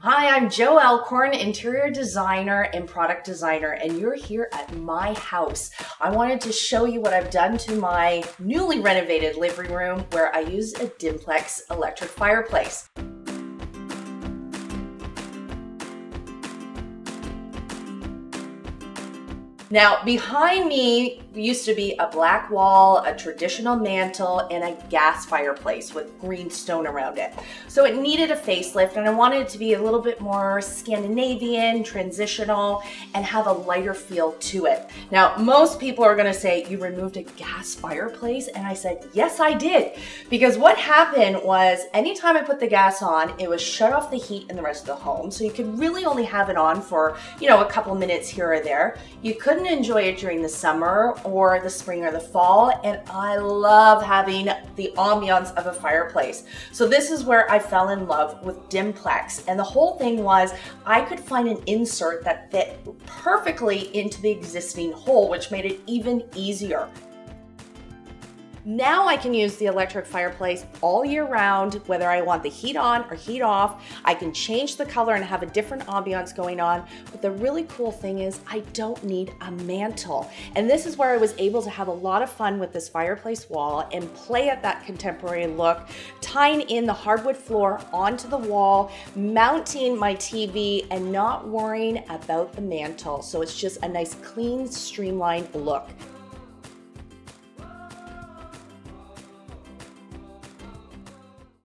Hi, I'm Jo Alcorn, interior designer and product designer, and you're here at my house. I wanted to show you what I've done to my newly renovated living room where I use a Dimplex electric fireplace. Now, behind me used to be a black wall, a traditional mantle, and a gas fireplace with green stone around it. So it needed a facelift, and I wanted it to be a little bit more Scandinavian, transitional, and have a lighter feel to it. Now, most people are gonna say, you removed a gas fireplace? And I said, yes, I did. Because what happened was, anytime I put the gas on, it was shut off the heat in the rest of the home. So you could really only have it on for, a couple minutes here or there. You couldn't enjoy it during the summer or the spring or the fall, and I love having the ambiance of a fireplace. So this is where I fell in love with Dimplex, and the whole thing was I could find an insert that fit perfectly into the existing hole, which made it even easier. Now I can use the electric fireplace all year round, whether I want the heat on or heat off. I can change the color and have a different ambiance going on. But the really cool thing is I don't need a mantle. And this is where I was able to have a lot of fun with this fireplace wall and play at that contemporary look, tying in the hardwood floor onto the wall, mounting my TV, and not worrying about the mantle. So it's just a nice, clean, streamlined look.